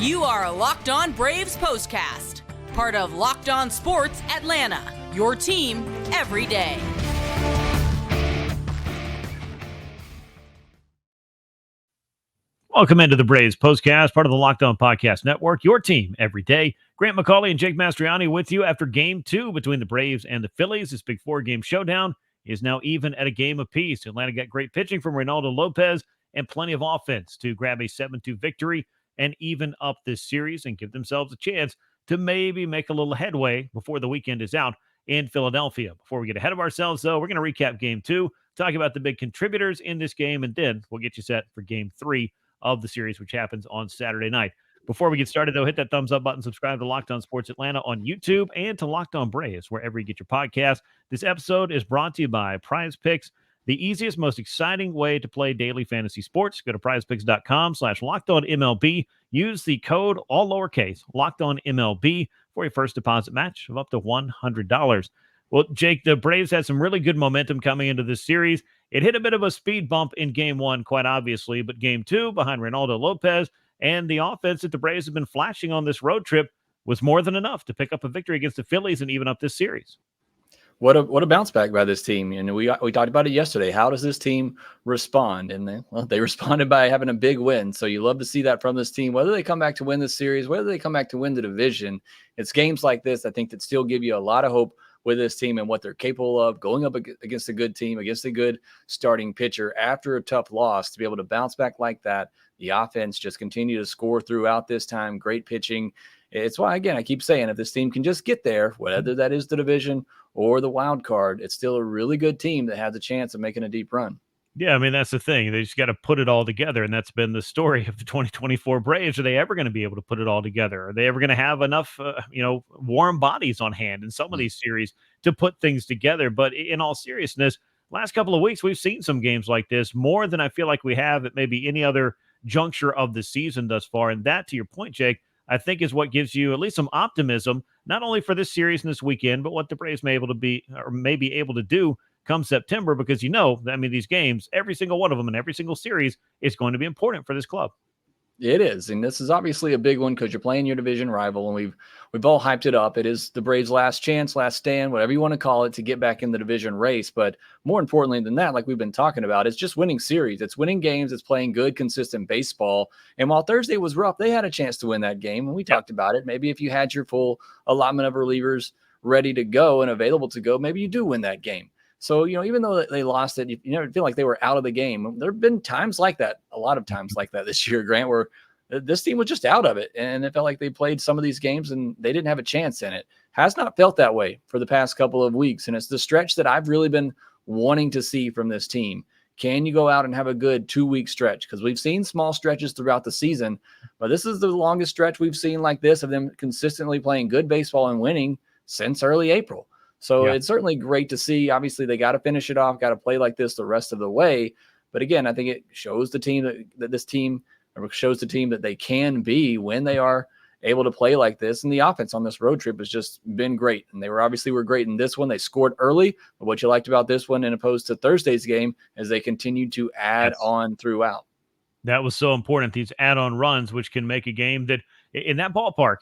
You are Locked On Braves POSTCAST, part of Locked On Sports Atlanta, your team every day. Welcome into the Braves POSTCAST, part of the Locked On Podcast Network, your team every day. Grant McAuley and Jake Mastroianni with you after Game 2 between the Braves and the Phillies. This big four-game showdown is now even at a game apiece. Atlanta got great pitching from Reynaldo Lopez and plenty of offense to grab a 7-2 victory and even up this series and give themselves a chance to maybe make a little headway before the weekend is out in Philadelphia. Before we get ahead of ourselves, though, we're going to recap Game 2, talk about the big contributors in this game, and then we'll get you set for Game 3 of the series, which happens on Saturday night. Before we get started, though, hit that thumbs up button, subscribe to Locked On Sports Atlanta on YouTube and to Locked On Braves, wherever you get your podcast. This episode is brought to you by Prize Picks, the easiest, most exciting way to play daily fantasy sports. Go to prizepicks.com/LockedOnMLB. Use the code, all lowercase, LockedOnMLB for a first deposit match of up to $100. Well, Jake, the Braves had some really good momentum coming into this series. It hit a bit of a speed bump in Game 1, quite obviously, but Game 2, behind Reynaldo Lopez, and the offense that the Braves have been flashing on this road trip was more than enough to pick up a victory against the Phillies and even up this series. What a bounce back by this team. And we talked about it yesterday. How does this team respond? And they responded by having a big win. So you love to see that from this team, whether they come back to win this series, whether they come back to win the division. It's games like this, I think, that still give you a lot of hope with this team and what they're capable of going up against a good team, against a good starting pitcher after a tough loss, to be able to bounce back like that. The offense just continue to score throughout this time. Great pitching. It's why, again, I keep saying, if this team can just get there, whether that is the division or the wild card, it's still a really good team that has a chance of making a deep run. Yeah, I mean, that's the thing. They just got to put it all together, and that's been the story of the 2024 Braves. Are they ever going to be able to put it all together? Are they ever going to have enough, warm bodies on hand in some of these series to put things together? But in all seriousness, last couple of weeks, we've seen some games like this, more than I feel like we have at maybe any other juncture of the season thus far. And that, to your point, Jake, I think is what gives you at least some optimism, not only for this series and this weekend, but what the Braves may be able to do come September, because these games, every single one of them in every single series is going to be important for this club. It is, and this is obviously a big one because you're playing your division rival, and we've all hyped it up. It is the Braves' last chance, last stand, whatever you want to call it, to get back in the division race. But more importantly than that, like we've been talking about, it's just winning series. It's winning games. It's playing good, consistent baseball. And while Thursday was rough, they had a chance to win that game, and we talked about it. Maybe if you had your full allotment of relievers ready to go and available to go, maybe you do win that game. So, even though they lost it, you never feel like they were out of the game. There have been times like that, a lot of times like that this year, Grant, where this team was just out of it. And it felt like they played some of these games and they didn't have a chance in it. Has not felt that way for the past couple of weeks. And it's the stretch that I've really been wanting to see from this team. Can you go out and have a good 2-week stretch? Because we've seen small stretches throughout the season, but this is the longest stretch we've seen like this of them consistently playing good baseball and winning since early April. So It's certainly great to see. Obviously, they got to finish it off, got to play like this the rest of the way. But again, I think it shows the team shows the team that they can be when they are able to play like this. And the offense on this road trip has just been great. And they were great in this one. They scored early. But what you liked about this one, in opposed to Thursday's game, is they continued to add on throughout. That was so important, these add-on runs, which can make a game that in that ballpark,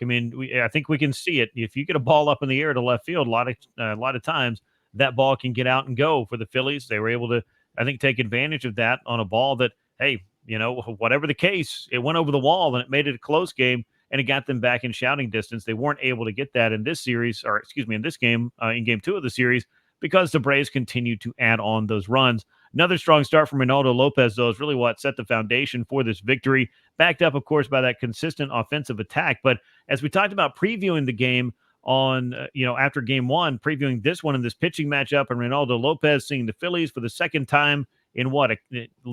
I think we can see it. If you get a ball up in the air to left field, a lot of times that ball can get out and go for the Phillies. They were able to, I think, take advantage of that on a ball that, hey, whatever the case, it went over the wall and it made it a close game and it got them back in shouting distance. They weren't able to get that in this series, in this game, in Game 2 of the series, because the Braves continued to add on those runs. Another strong start from Reynaldo Lopez, though, is really what set the foundation for this victory, backed up, of course, by that consistent offensive attack. But as we talked about previewing the game on, after Game 1, previewing this one in this pitching matchup, and Reynaldo Lopez seeing the Phillies for the second time in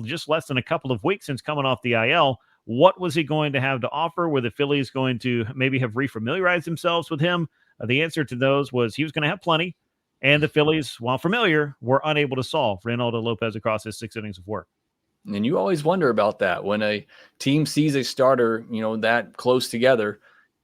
just less than a couple of weeks since coming off the IL. What was he going to have to offer? Were the Phillies going to maybe have refamiliarized themselves with him? The answer to those was he was going to have plenty. And the Phillies, while familiar, were unable to solve Reynaldo Lopez across his 6 innings of work. And you always wonder about that when a team sees a starter, that close together.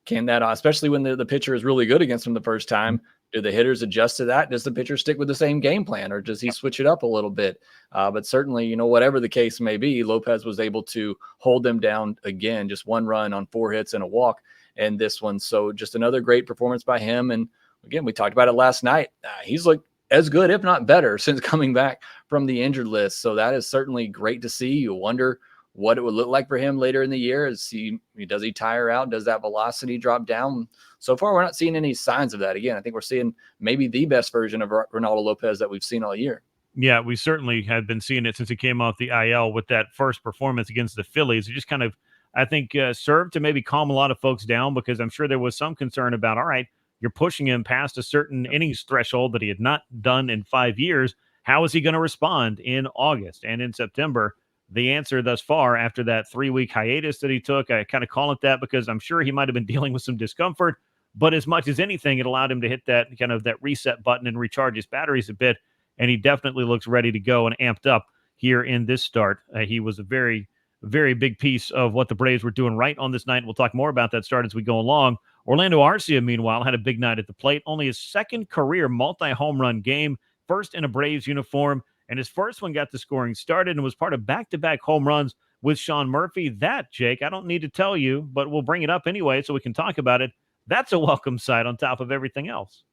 Can that, especially when the pitcher is really good against them the first time, Do the hitters adjust to that? Does the pitcher stick with the same game plan, or does he switch it up a little bit? But certainly, whatever the case may be, Lopez was able to hold them down again, just 1 run on 4 hits and a walk in this one. So just another great performance by him. And again, we talked about it last night. He's looked as good, if not better, since coming back from the injured list. So that is certainly great to see. You wonder what it would look like for him later in the year. Does he tire out? Does that velocity drop down? So far, we're not seeing any signs of that. Again, I think we're seeing maybe the best version of Reynaldo Lopez that we've seen all year. Yeah, we certainly have been seeing it since he came off the IL with that first performance against the Phillies. It just kind of, I think, served to maybe calm a lot of folks down, because I'm sure there was some concern about, all right, you're pushing him past a certain innings threshold that he had not done in 5 years. How is he going to respond in August and in September? The answer thus far, after that 3-week hiatus that he took, I kind of call it that because I'm sure he might have been dealing with some discomfort, but as much as anything, it allowed him to hit that kind of that reset button and recharge his batteries a bit. And he definitely looks ready to go and amped up here in this start. He was a very, very big piece of what the Braves were doing right on this night. We'll talk more about that start as we go along. Orlando Arcia, meanwhile, had a big night at the plate. Only his second career multi-home run game, first in a Braves uniform, and his first one got the scoring started and was part of back-to-back home runs with Sean Murphy. That, Jake, I don't need to tell you, but we'll bring it up anyway so we can talk about it. That's a welcome sight on top of everything else.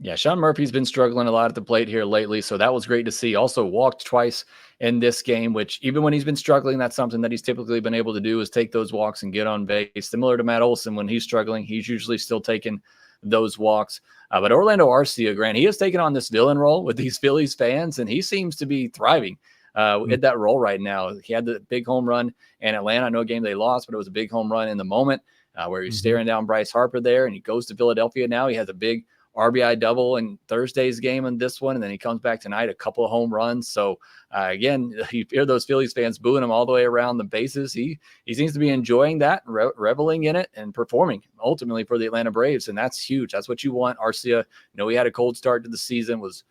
Yeah, Sean Murphy's been struggling a lot at the plate here lately, so that was great to see. Also walked twice in this game, which even when he's been struggling, that's something that he's typically been able to do, is take those walks and get on base. Similar to Matt Olson, when he's struggling, he's usually still taking those walks. But Orlando Arcia, Grant, he has taken on this villain role with these Phillies fans, and he seems to be thriving at that role right now. He had the big home run in Atlanta. I know a game they lost, but it was a big home run in the moment where he's staring down Bryce Harper there, and he goes to Philadelphia now. He has a big RBI double in Thursday's game in this one, and then he comes back tonight, a couple of home runs. So again, you hear those Phillies fans booing him all the way around the bases. He seems to be enjoying that, reveling in it, and performing ultimately for the Atlanta Braves, and that's huge. That's what you want. Arcia, he had a cold start to the season, was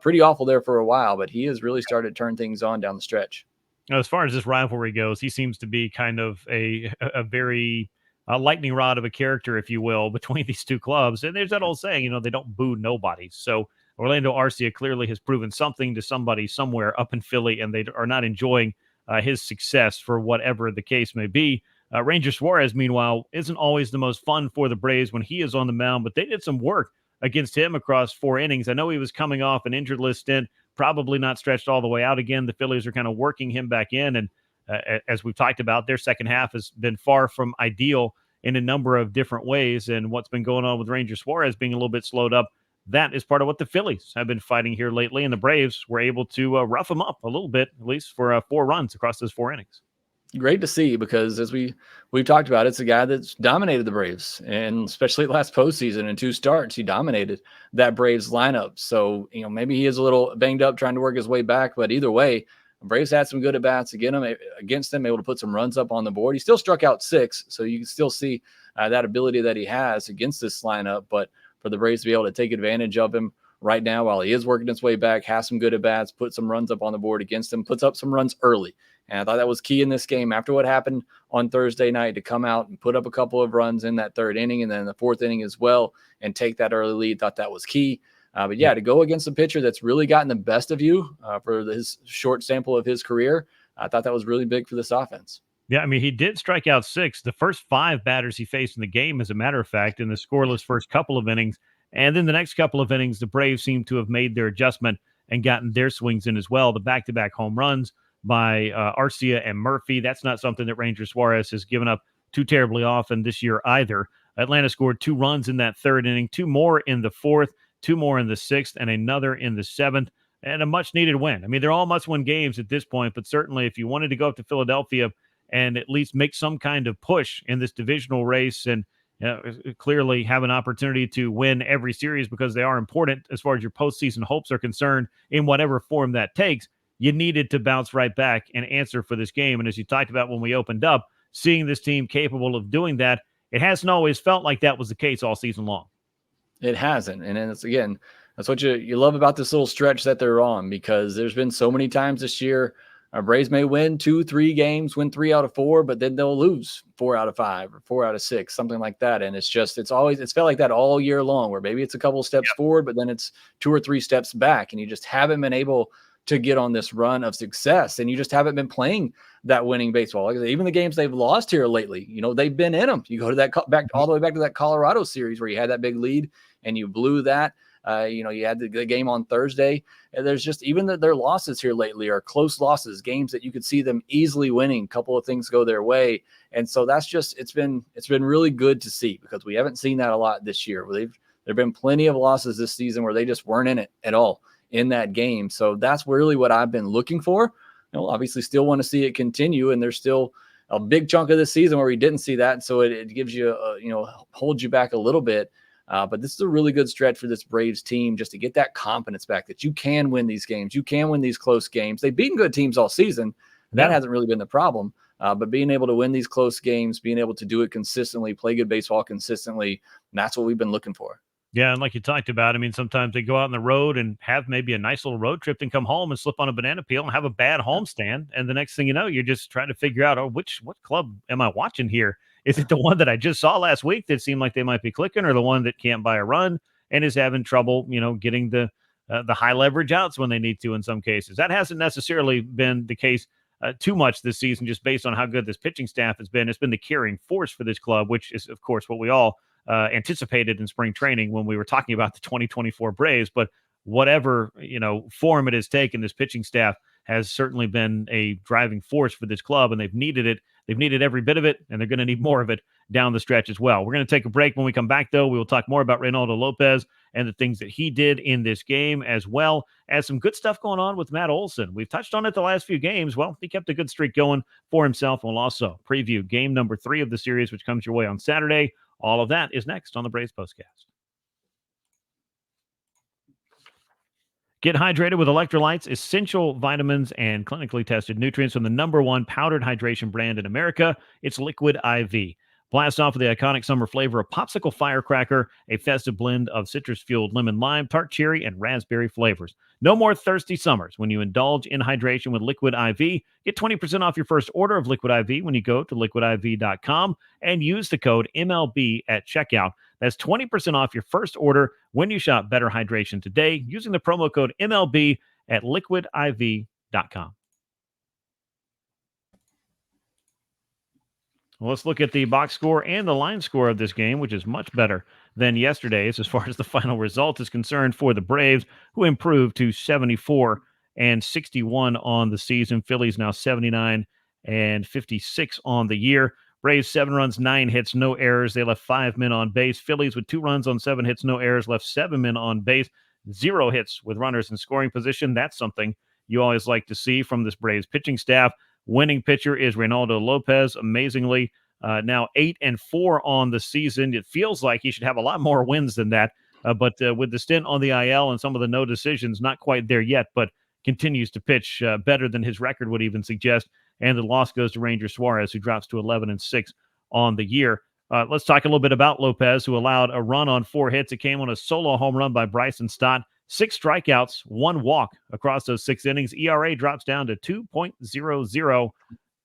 pretty awful there for a while, but he has really started to turn things on down the stretch. Now, as far as this rivalry goes, he seems to be kind of a very lightning rod of a character, if you will, between these two clubs. And there's that old saying, they don't boo nobody. So Orlando Arcia clearly has proven something to somebody somewhere up in Philly, and they are not enjoying his success for whatever the case may be. Ranger Suarez, meanwhile, isn't always the most fun for the Braves when he is on the mound, but they did some work against him across 4 innings. I know he was coming off an injured list stint, probably not stretched all the way out again. The Phillies are kind of working him back in, and as we've talked about, their second half has been far from ideal in a number of different ways. And what's been going on with Ranger Suarez being a little bit slowed up, that is part of what the Phillies have been fighting here lately. And the Braves were able to rough him up a little bit, at least for 4 runs across those 4 innings. Great to see, because as we've talked about, it's a guy that's dominated the Braves, and especially last postseason in 2 starts, he dominated that Braves lineup. So, maybe he is a little banged up trying to work his way back, but either way, Braves had some good at-bats against him, able to put some runs up on the board. He still struck out 6, so you can still see that ability that he has against this lineup. But for the Braves to be able to take advantage of him right now while he is working his way back, has some good at-bats, put some runs up on the board against him, puts up some runs early. And I thought that was key in this game after what happened on Thursday night, to come out and put up a couple of runs in that 3rd inning and then the 4th inning as well and take that early lead. Thought that was key. But yeah, to go against a pitcher that's really gotten the best of you for his short sample of his career, I thought that was really big for this offense. Yeah, I mean, he did strike out 6. The first 5 batters he faced in the game, as a matter of fact, in the scoreless first couple of innings. And then the next couple of innings, the Braves seem to have made their adjustment and gotten their swings in as well. The back-to-back home runs by Arcia and Murphy, that's not something that Ranger Suarez has given up too terribly often this year either. Atlanta scored 2 runs in that 3rd inning, 2 more in the 4th, 2 more in the 6th, and another in the 7th, and a much-needed win. I mean, they're all must-win games at this point, but certainly if you wanted to go up to Philadelphia and at least make some kind of push in this divisional race and clearly have an opportunity to win every series, because they are important as far as your postseason hopes are concerned in whatever form that takes, you needed to bounce right back and answer for this game. And as you talked about when we opened up, seeing this team capable of doing that, it hasn't always felt like that was the case all season long. It hasn't. And then that's what you love about this little stretch that they're on, because there's been so many times this year Our Braves may win 2-3 games, win 3 out of 4, but then they'll lose 4 out of 5 or 4 out of 6, something like that. And it's felt like that all year long, where maybe it's a couple of steps forward, but then it's 2 or 3 steps back, and you just haven't been able to get on this run of success. And you just haven't been playing that winning baseball. Like I said, even the games they've lost here lately, they've been in them. You go to that all the way back to that Colorado series where you had that big lead and you blew that. You had the game on Thursday. And there's just, even their losses here lately are close losses, games that you could see them easily winning. A couple of things go their way. And so that's just, it's been really good to see, because we haven't seen that a lot this year. There've been plenty of losses this season where they just weren't in it at all in that game. So that's really what I've been looking for. Obviously still want to see it continue. And there's still a big chunk of the season where we didn't see that. So it gives you, holds you back a little bit. But this is a really good stretch for this Braves team, just to get that confidence back that you can win these games. You can win these close games. They've beaten good teams all season. That hasn't really been the problem. But being able to win these close games, being able to do it consistently, play good baseball consistently, that's what we've been looking for. Yeah, and like you talked about, I mean, sometimes they go out on the road and have maybe a nice little road trip and come home and slip on a banana peel and have a bad homestand. And the next thing you know, you're just trying to figure out, what club am I watching here? Is it the one that I just saw last week that seemed like they might be clicking, or the one that can't buy a run and is having trouble, getting the high leverage outs when they need to in some cases? That hasn't necessarily been the case too much this season, just based on how good this pitching staff has been. It's been the carrying force for this club, which is, of course, what we all anticipated in spring training when we were talking about the 2024 Braves. But whatever, form it has taken, this pitching staff has certainly been a driving force for this club, and they've needed it. They've needed every bit of it, and they're going to need more of it down the stretch as well. We're going to take a break. When we come back, though, we will talk more about Reynaldo Lopez and the things that he did in this game, as well as some good stuff going on with Matt Olson. We've touched on it the last few games. Well, he kept a good streak going for himself, and we'll also preview game number 3 of the series, which comes your way on Saturday. All of that is next on the Braves Postcast. Get hydrated with electrolytes, essential vitamins, and clinically tested nutrients from the #1 powdered hydration brand in America. It's Liquid IV. Blast off with the iconic summer flavor of Popsicle Firecracker, a festive blend of citrus-fueled lemon lime, tart cherry, and raspberry flavors. No more thirsty summers when you indulge in hydration with Liquid IV. Get 20% off your first order of Liquid IV when you go to liquidiv.com and use the code MLB at checkout. That's 20% off your first order when you shop Better Hydration today using the promo code MLB at liquidiv.com. Well, let's look at the box score and the line score of this game, which is much better than yesterday's as far as the final result is concerned for the Braves, who improved to 74 and 61 on the season. Phillies now 79 and 56 on the year. Braves 7 runs, 9 hits, no errors. They left 5 men on base. Phillies with 2 runs on 7 hits, no errors, left 7 men on base. 0 hits with runners in scoring position. That's something you always like to see from this Braves pitching staff. Winning pitcher is Reynaldo Lopez. Amazingly, now 8-4 on the season. It feels like he should have a lot more wins than that. But with the stint on the IL and some of the no decisions, not quite there yet, but continues to pitch better than his record would even suggest. And the loss goes to Ranger Suarez, who drops to 11-6 on the year. Let's talk a little bit about Lopez, who allowed a run on 4 hits. It came on a solo home run by Bryson Stott. 6 strikeouts, 1 walk across those 6 innings. ERA drops down to 2.00.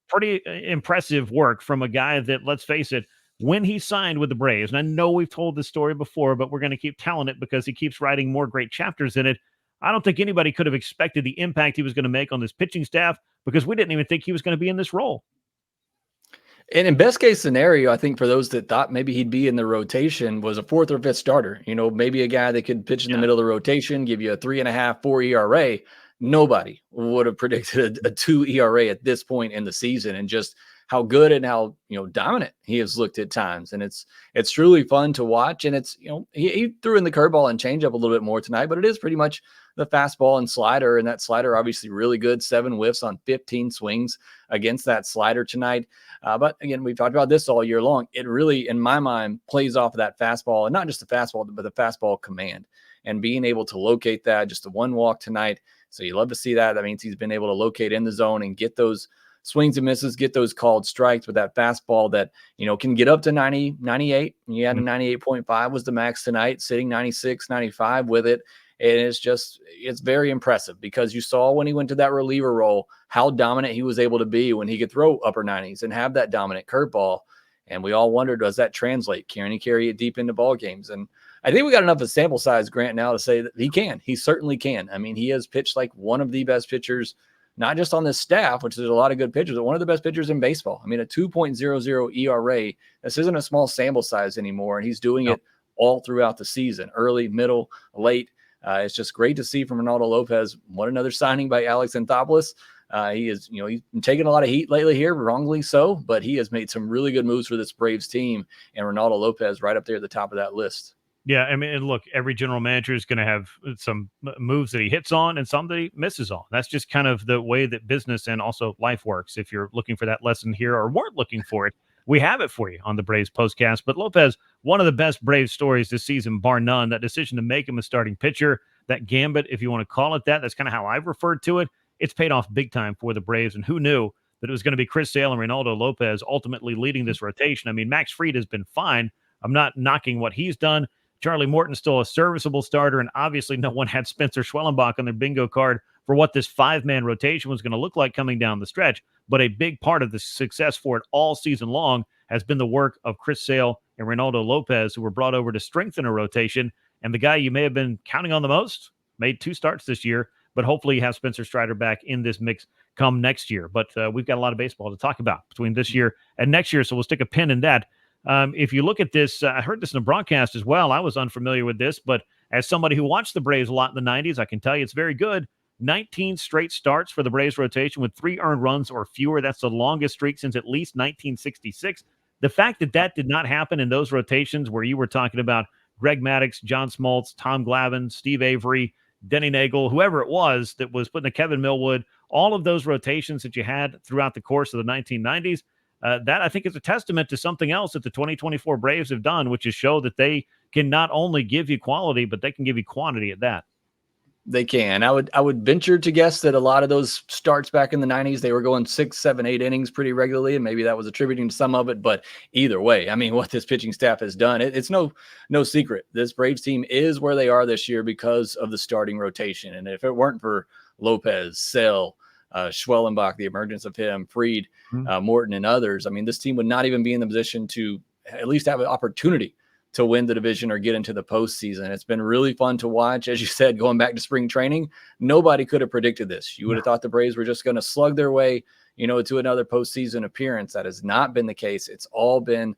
Pretty impressive work from a guy that, let's face it, when he signed with the Braves, and I know we've told this story before, but we're going to keep telling it because he keeps writing more great chapters in it. I don't think anybody could have expected the impact he was going to make on this pitching staff, because we didn't even think he was going to be in this role. And in best case scenario, I think for those that thought maybe he'd be in the rotation, was a 4th or 5th starter. Maybe a guy that could pitch in the middle of the rotation, give you a 3.5, 4 ERA. Nobody would have predicted a 2 ERA at this point in the season, and just how good and how dominant he has looked at times. And it's truly fun to watch. And it's he threw in the curveball and changeup a little bit more tonight, but it is pretty much the fastball and slider. And that slider obviously really good. 7 whiffs on 15 swings against that slider tonight. But again, we've talked about this all year long. It really, in my mind, plays off of that fastball, and not just the fastball, but the fastball command, and being able to locate that. Just a 1 walk tonight. So you love to see that. That means he's been able to locate in the zone and get those swings and misses, get those called strikes with that fastball that, can get up to 90, 98. You had a 98.5 was the max tonight, sitting 96, 95 with it. And it's very impressive because you saw when he went to that reliever role, how dominant he was able to be when he could throw upper 90s and have that dominant curveball. And we all wondered, does that translate? Can he carry it deep into ball games? And I think we got enough of a sample size, Grant, now to say that he can. He certainly can. I mean, he has pitched like one of the best pitchers, not just on this staff, which there's a lot of good pitchers, but one of the best pitchers in baseball. I mean, a 2.00 ERA. This isn't a small sample size anymore, and he's doing it all throughout the season, early, middle, late. It's just great to see from Reynaldo Lopez. What another signing by Alex Anthopoulos. He is, he's been taking a lot of heat lately here, wrongly so, but he has made some really good moves for this Braves team, and Reynaldo Lopez right up there at the top of that list. Yeah, I mean, and look, every general manager is going to have some moves that he hits on and some that he misses on. That's just kind of the way that business and also life works. If you're looking for that lesson here or weren't looking for it, we have it for you on the Braves postcast. But Lopez, one of the best Braves stories this season, bar none. That decision to make him a starting pitcher, that gambit, if you want to call it that, that's kind of how I've referred to it. It's paid off big time for the Braves. And who knew that it was going to be Chris Sale and Reynaldo Lopez ultimately leading this rotation? I mean, Max Fried has been fine. I'm not knocking what he's done. Charlie Morton's still a serviceable starter, and obviously no one had Spencer Schwellenbach on their bingo card for what this five-man rotation was going to look like coming down the stretch. But a big part of the success for it all season long has been the work of Chris Sale and Reynaldo Lopez, who were brought over to strengthen a rotation. And the guy you may have been counting on the most made 2 starts this year, but hopefully you have Spencer Strider back in this mix come next year. But we've got a lot of baseball to talk about between this year and next year, so we'll stick a pin in that. If you look at this, I heard this in a broadcast as well. I was unfamiliar with this, but as somebody who watched the Braves a lot in the 90s, I can tell you it's very good. 19 straight starts for the Braves rotation with 3 earned runs or fewer. That's the longest streak since at least 1966. The fact that that did not happen in those rotations where you were talking about Greg Maddux, John Smoltz, Tom Glavine, Steve Avery, Denny Nagel, whoever it was that was putting a Kevin Millwood, all of those rotations that you had throughout the course of the 1990s, that I think is a testament to something else that the 2024 Braves have done, which is show that they can not only give you quality, but they can give you quantity at that. They can. I would venture to guess that a lot of those starts back in the 90s, they were going 6, 7, 8 innings pretty regularly, and maybe that was attributing to some of it. But either way, I mean, what this pitching staff has done, it's no secret. This Braves team is where they are this year because of the starting rotation. And if it weren't for Lopez, Sale, Schwellenbach, the emergence of him, Fried, Morton, and others, I mean, this team would not even be in the position to at least have an opportunity to win the division or get into the postseason. It's been really fun to watch. As you said, going back to spring training, nobody could have predicted this. You would have thought the Braves were just going to slug their way, to another postseason appearance. That has not been the case. It's all been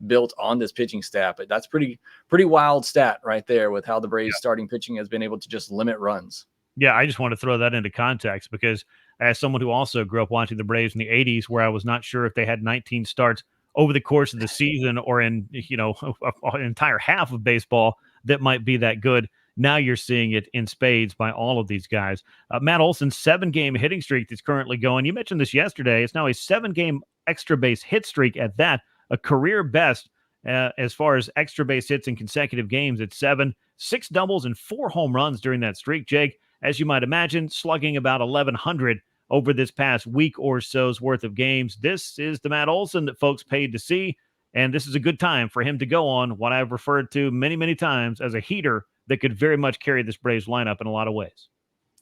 built on this pitching staff. But that's pretty wild stat right there with how the Braves starting pitching has been able to just limit runs. Yeah, I just want to throw that into context because as someone who also grew up watching the Braves in the 80s, where I was not sure if they had 19 starts over the course of the season or in, an entire half of baseball that might be that good. Now you're seeing it in spades by all of these guys. Matt Olson's 7-game hitting streak that's currently going. You mentioned this yesterday. It's now a 7-game extra base hit streak at that, a career best as far as extra base hits in consecutive games at 7, 6 doubles and 4 home runs during that streak. Jake, as you might imagine, slugging about 1,100 over this past week or so's worth of games. This is the Matt Olson that folks paid to see, and this is a good time for him to go on what I've referred to many, many times as a heater that could very much carry this Braves lineup in a lot of ways.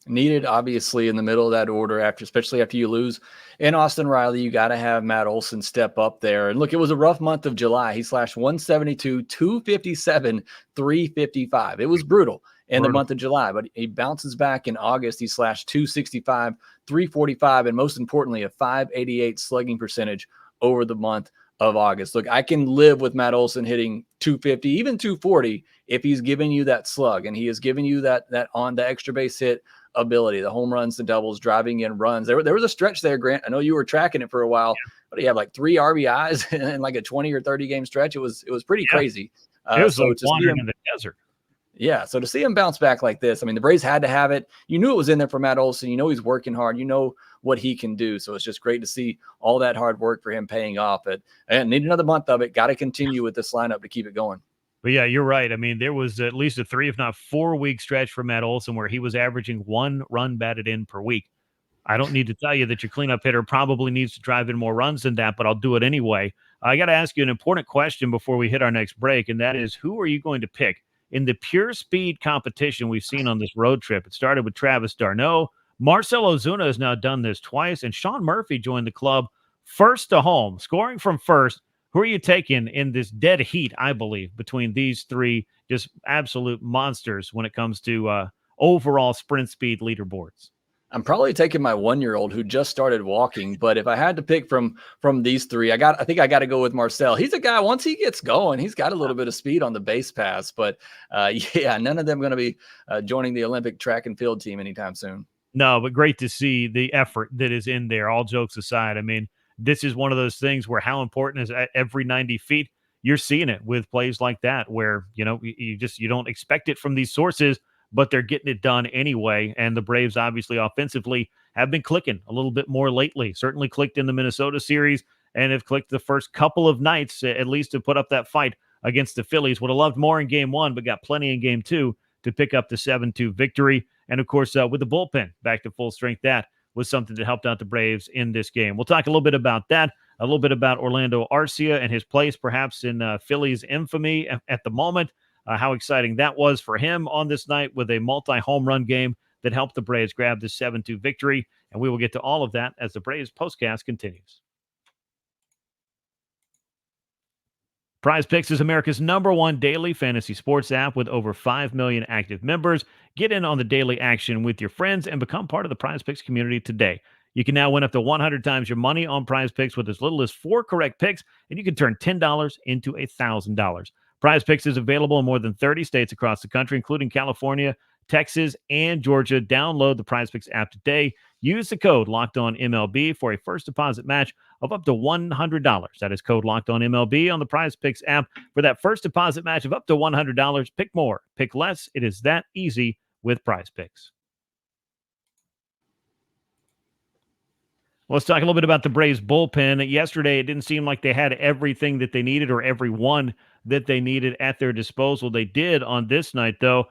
Needed, obviously, in the middle of that order, especially after you lose in Austin Riley, you got to have Matt Olson step up there. And look, it was a rough month of July. He slashed 172, 257, 355. It was brutal in the month of July, but he bounces back in August. He slashed 265, 345, and most importantly, a 588 slugging percentage over the month of August. Look, I can live with Matt Olson hitting 250, even 240, if he's giving you that slug, and he is giving you that on the extra base hit ability, the home runs, the doubles, driving in runs. There was a stretch there, Grant. I know you were tracking it for a while, but he had like 3 RBIs in like a 20 or 30 game stretch. It was pretty crazy. It was like wandering in the desert. Yeah, so to see him bounce back like this, I mean, the Braves had to have it. You knew it was in there for Matt Olson. You know he's working hard. You know what he can do. So it's just great to see all that hard work for him paying off. And need another month of it. Got to continue with this lineup to keep it going. But yeah, you're right. I mean, there was at least a 3, if not 4-week stretch for Matt Olson where he was averaging 1 run batted in per week. I don't need to tell you that your cleanup hitter probably needs to drive in more runs than that, but I'll do it anyway. I got to ask you an important question before we hit our next break, and that is, who are you going to pick in the pure speed competition we've seen on this road trip. It started with Travis d'Arnaud. Marcell Ozuna has now done this twice, and Sean Murphy joined the club first to home, scoring from first. Who are you taking in this dead heat, I believe, between these three just absolute monsters when it comes to overall sprint speed leaderboards? I'm probably taking my 1-year-old who just started walking, but if I had to pick from these three, I think I got to go with Marcell. He's a guy, once he gets going, he's got a little bit of speed on the base pass, but yeah, none of them going to be joining the Olympic track and field team anytime soon. No, but great to see the effort that is in there, all jokes aside. I mean, this is one of those things where how important is every 90 feet? You're seeing it with plays like that where, you don't expect it from these sources, but they're getting it done anyway. And the Braves obviously offensively have been clicking a little bit more lately, certainly clicked in the Minnesota series and have clicked the first couple of nights, at least to put up that fight against the Phillies. Would have loved more in game one, but got plenty in game two to pick up the 7-2 victory. And of course, with the bullpen back to full strength, that was something that helped out the Braves in this game. We'll talk a little bit about that, a little bit about Orlando Arcia and his place perhaps in Phillies infamy at the moment, how exciting that was for him on this night with a multi-home run game that helped the Braves grab the 7-2 victory. And we will get to all of that as the Braves postcast continues. Prize Picks is America's #1 daily fantasy sports app with over 5 million active members. Get in on the daily action with your friends and become part of the Prize Picks community today. You can now win up to 100 times your money on Prize Picks with as little as 4 correct picks, and you can turn $10 into $1,000. Prize Picks is available in more than 30 states across the country, including California, Texas, and Georgia. Download the Prize Picks app today. Use the code LOCKEDONMLB for a first deposit match of up to $100. That is code LOCKEDONMLB on the Prize Picks app for that first deposit match of up to $100. Pick more, pick less. It is that easy with Prize Picks. Let's talk a little bit about the Braves bullpen. Yesterday, it didn't seem like they had everything that they needed or everyone that they needed at their disposal. They did on this night, though.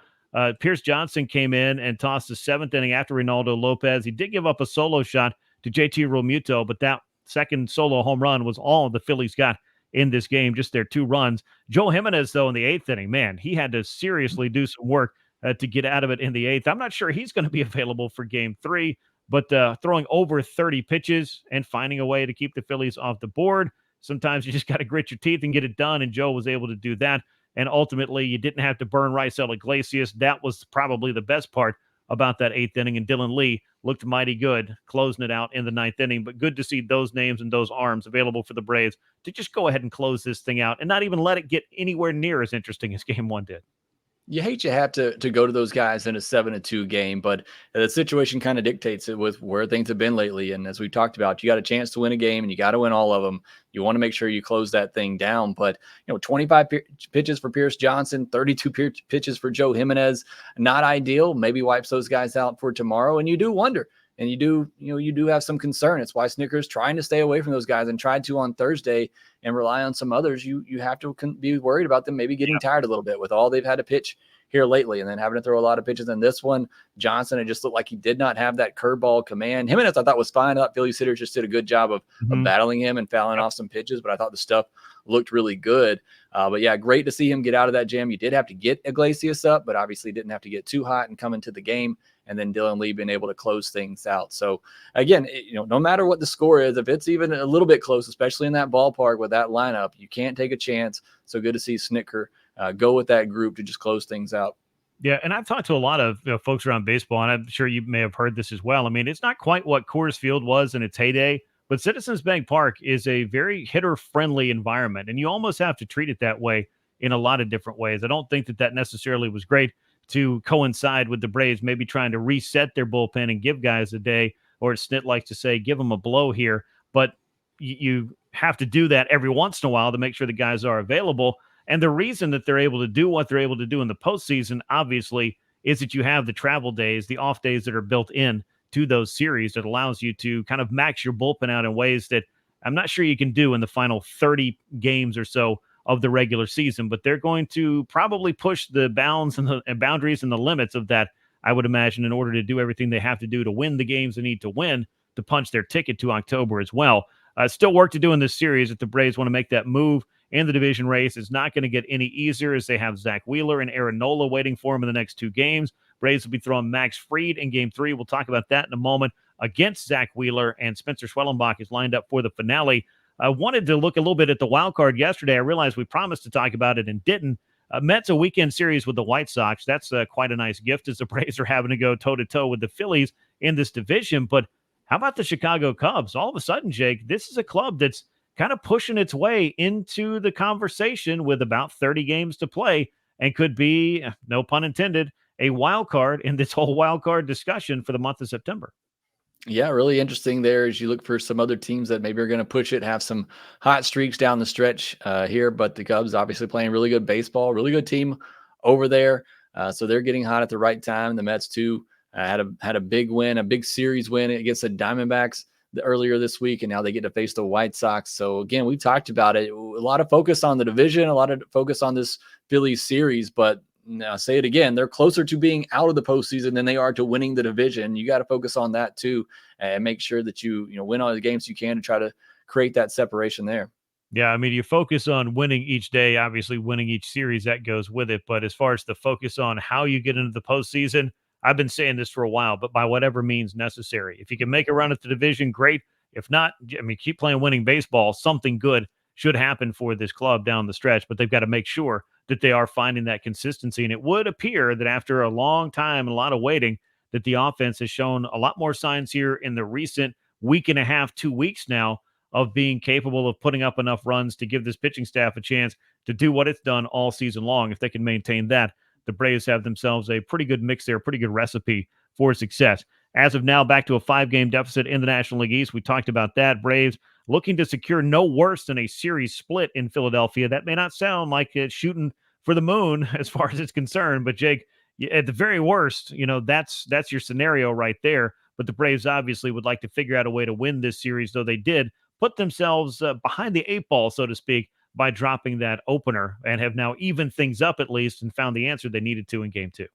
Pierce Johnson came in and tossed the 7th inning after Reynaldo Lopez. He did give up a solo shot to JT Realmuto, but that second solo home run was all the Phillies got in this game, just their 2 runs. Joe Jimenez, though, in the 8th inning, man, he had to seriously do some work to get out of it in the 8th. I'm not sure he's going to be available for game 3, but throwing over 30 pitches and finding a way to keep the Phillies off the board. Sometimes you just got to grit your teeth and get it done, and Joe was able to do that. And ultimately, you didn't have to burn Raisel Iglesias. That was probably the best part about that 8th inning. And Dylan Lee looked mighty good closing it out in the 9th inning. But good to see those names and those arms available for the Braves to just go ahead and close this thing out and not even let it get anywhere near as interesting as game 1 did. You hate you have to go to those guys in a 7-2 game, but the situation kind of dictates it with where things have been lately. And as we talked about, you got a chance to win a game and you got to win all of them. You want to make sure you close that thing down. But, 25 pitches for Pierce Johnson, 32 pitches for Joe Jimenez, not ideal. Maybe wipes those guys out for tomorrow. And you do wonder. And you do have some concern. It's why Snitker's trying to stay away from those guys and tried to on Thursday and rely on some others. You have to be worried about them maybe getting tired a little bit with all they've had to pitch here lately and then having to throw a lot of pitches in this one. Johnson, it just looked like he did not have that curveball command. Jimenez, I thought was fine. I thought Phillies hitters just did a good job of battling him and fouling off some pitches, but I thought the stuff looked really good. But yeah, great to see him get out of that jam. You did have to get Iglesias up, but obviously didn't have to get too hot and come into the game. And then Dylan Lee being able to close things out. So again, no matter what the score is, if it's even a little bit close, especially in that ballpark with that lineup, you can't take a chance. So good to see Snitker go with that group to just close things out. Yeah, and I've talked to a lot of folks around baseball, and I'm sure you may have heard this as well. I mean, it's not quite what Coors Field was in its heyday, but Citizens Bank Park is a very hitter-friendly environment, and you almost have to treat it that way in a lot of different ways. I don't think that necessarily was great to coincide with the Braves maybe trying to reset their bullpen and give guys a day, or as Snit likes to say, give them a blow here. But you have to do that every once in a while to make sure the guys are available. And the reason that they're able to do what they're able to do in the postseason, obviously, is that you have the travel days, the off days that are built in to those series that allows you to kind of max your bullpen out in ways that I'm not sure you can do in the final 30 games or so of the regular season. But they're going to probably push the bounds and the boundaries and the limits of that, I would imagine, in order to do everything they have to do to win the games they need to win to punch their ticket to October as well. Still work to do in this series if the Braves want to make that move in the division race. It's not going to get any easier as they have Zack Wheeler and Aaron Nola waiting for him in the next 2 games. Braves will be throwing Max Fried in Game 3. We'll talk about that in a moment against Zack Wheeler, and Spencer Schwellenbach is lined up for the finale. I wanted to look a little bit at the wild card yesterday. I realized we promised to talk about it and didn't. Mets a weekend series with the White Sox. That's quite a nice gift as the Braves are having to go toe-to-toe with the Phillies in this division. But how about the Chicago Cubs? All of a sudden, Jake, this is a club that's kind of pushing its way into the conversation with about 30 games to play and could be, no pun intended, a wild card in this whole wild card discussion for the month of September. Yeah, really interesting there as you look for some other teams that maybe are going to push it, have some hot streaks down the stretch here. But the Cubs obviously playing really good baseball, really good team over there. So they're getting hot at the right time. The Mets, too, had a big win, a big series win against the Diamondbacks earlier this week, and now they get to face the White Sox. So, again, we talked about it. A lot of focus on the division, a lot of focus on this Phillies series, but now, say it again, they're closer to being out of the postseason than they are to winning the division. You got to focus on that too, and make sure that you win all the games you can to try to create that separation there. Yeah, I mean, you focus on winning each day, obviously winning each series, that goes with it. But as far as the focus on how you get into the postseason, I've been saying this for a while, but by whatever means necessary. If you can make a run at the division, great. If not, I mean, keep playing winning baseball. Something good should happen for this club down the stretch, but they've got to make sure that they are finding that consistency. And it would appear that after a long time and a lot of waiting, that the offense has shown a lot more signs here in the recent week and a half, 2 weeks now, of being capable of putting up enough runs to give this pitching staff a chance to do what it's done all season long. If they can maintain that, the Braves have themselves a pretty good mix there, a pretty good recipe for success. As of now, back to a 5-game deficit in the National League East. We talked about that. Braves looking to secure no worse than a series split in Philadelphia. That may not sound like it's shooting for the moon as far as it's concerned, but Jake, at the very worst, that's your scenario right there. But the Braves obviously would like to figure out a way to win this series, though they did put themselves behind the 8 ball, so to speak, by dropping that opener and have now evened things up at least and found the answer they needed to in Game 2.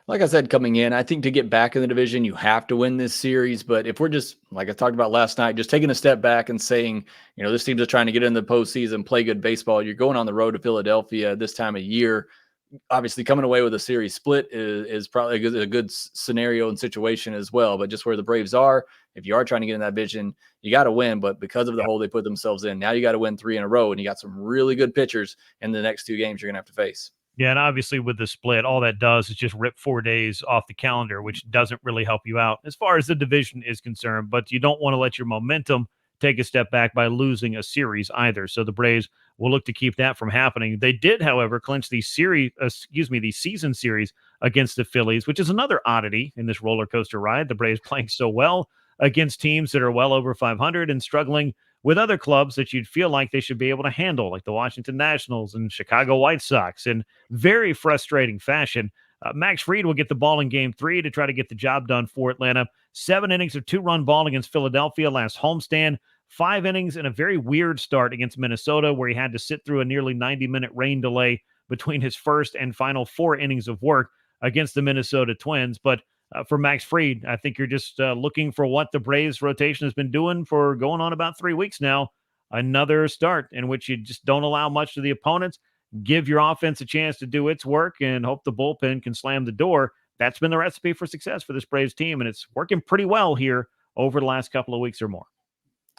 Like I said, coming in, I think to get back in the division, you have to win this series. But if we're just, like I talked about last night, just taking a step back and saying, this team's just trying to get in the postseason, play good baseball, you're going on the road to Philadelphia this time of year. Obviously, coming away with a series split is probably a good scenario and situation as well. But just where the Braves are, if you are trying to get in that division, you got to win. But because of the hole they put themselves in, now you got to win 3 in a row. And you got some really good pitchers in the next 2 games you're going to have to face. Yeah, and obviously with the split, all that does is just rip 4 days off the calendar, which doesn't really help you out as far as the division is concerned. But you don't want to let your momentum take a step back by losing a series either. So the Braves will look to keep that from happening. They did, however, clinch the season series against the Phillies, which is another oddity in this roller coaster ride. The Braves playing so well against teams that are well over 500 and struggling with other clubs that you'd feel like they should be able to handle, like the Washington Nationals and Chicago White Sox, in very frustrating fashion. Max Fried will get the ball in Game 3 to try to get the job done for Atlanta. 7 innings of 2-run ball against Philadelphia last homestand. 5 innings and a very weird start against Minnesota, where he had to sit through a nearly 90-minute rain delay between his first and final 4 innings of work against the Minnesota Twins. But for Max Fried, I think you're just looking for what the Braves rotation has been doing for going on about 3 weeks now. Another start in which you just don't allow much to the opponents, give your offense a chance to do its work, and hope the bullpen can slam the door. That's been the recipe for success for this Braves team, and it's working pretty well here over the last couple of weeks or more.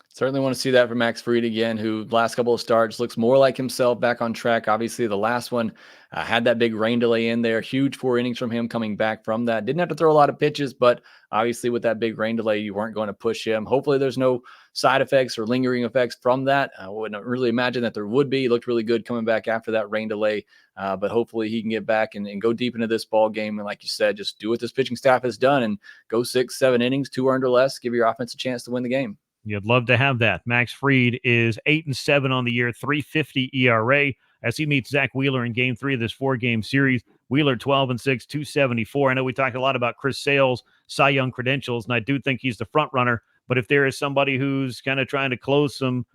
Certainly want to see that from Max Fried again, who last couple of starts looks more like himself, back on track. Obviously, the last one had that big rain delay in there. Huge 4 innings from him coming back from that. Didn't have to throw a lot of pitches, but obviously with that big rain delay, you weren't going to push him. Hopefully there's no side effects or lingering effects from that. I wouldn't really imagine that there would be. He looked really good coming back after that rain delay, but hopefully he can get back and go deep into this ball game. And like you said, just do what this pitching staff has done and go 6-7 innings, 2 earned or less, give your offense a chance to win the game. You'd love to have that. Max Fried is 8-7 on the year, 3.50 ERA as he meets Zack Wheeler in Game 3 of this 4-game series. Wheeler 12-6, 274. I know we talked a lot about Chris Sale's Cy Young credentials, and I do think he's the front runner. But if there is somebody who's kind of trying to close some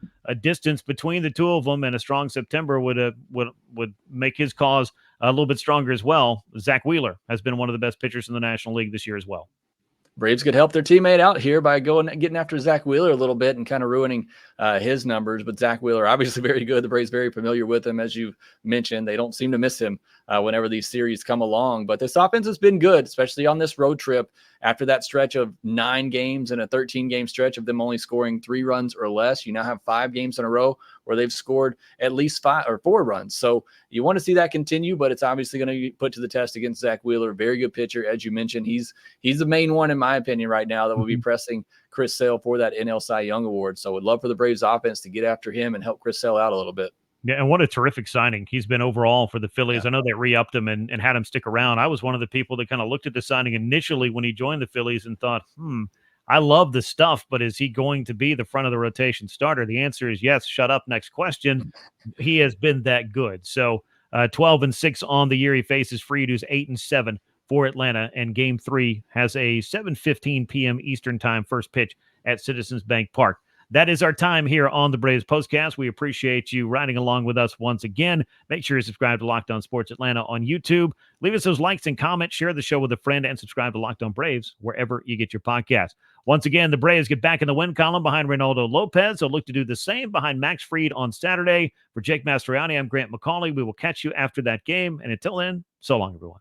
distance between the two of them, and a strong September would make his cause a little bit stronger as well, Zack Wheeler has been one of the best pitchers in the National League this year as well. Braves could help their teammate out here by getting after Zack Wheeler a little bit and kind of ruining his numbers. But Zack Wheeler, obviously very good. The Braves very familiar with him, as you mentioned. They don't seem to miss him whenever these series come along. But this offense has been good, especially on this road trip after that stretch of 9 games and a 13-game stretch of them only scoring 3 runs or less. You now have 5 games in a row where they've scored at least 5 or 4 runs. So you want to see that continue, but it's obviously going to be put to the test against Zack Wheeler. Very good pitcher, as you mentioned. He's the main one, in my opinion, right now that will be pressing Chris Sale for that NL Cy Young Award. So would love for the Braves offense to get after him and help Chris Sale out a little bit. Yeah, and what a terrific signing he's been overall for the Phillies. Yeah. I know they re-upped him and had him stick around. I was one of the people that kind of looked at the signing initially when he joined the Phillies and thought, I love the stuff, but is he going to be the front of the rotation starter? The answer is yes. Shut up. Next question. He has been that good. So 12-6 on the year. He faces Fried, who's 8-7 for Atlanta, and Game 3 has a 7:15 p.m. Eastern Time first pitch at Citizens Bank Park. That is our time here on the Braves Postcast. We appreciate you riding along with us once again. Make sure you subscribe to Locked On Sports Atlanta on YouTube. Leave us those likes and comments. Share the show with a friend and subscribe to Locked On Braves wherever you get your podcast. Once again, the Braves get back in the win column behind Reynaldo Lopez. They'll look to do the same behind Max Fried on Saturday. For Jake Mastroianni, I'm Grant McAuley. We will catch you after that game. And until then, so long, everyone.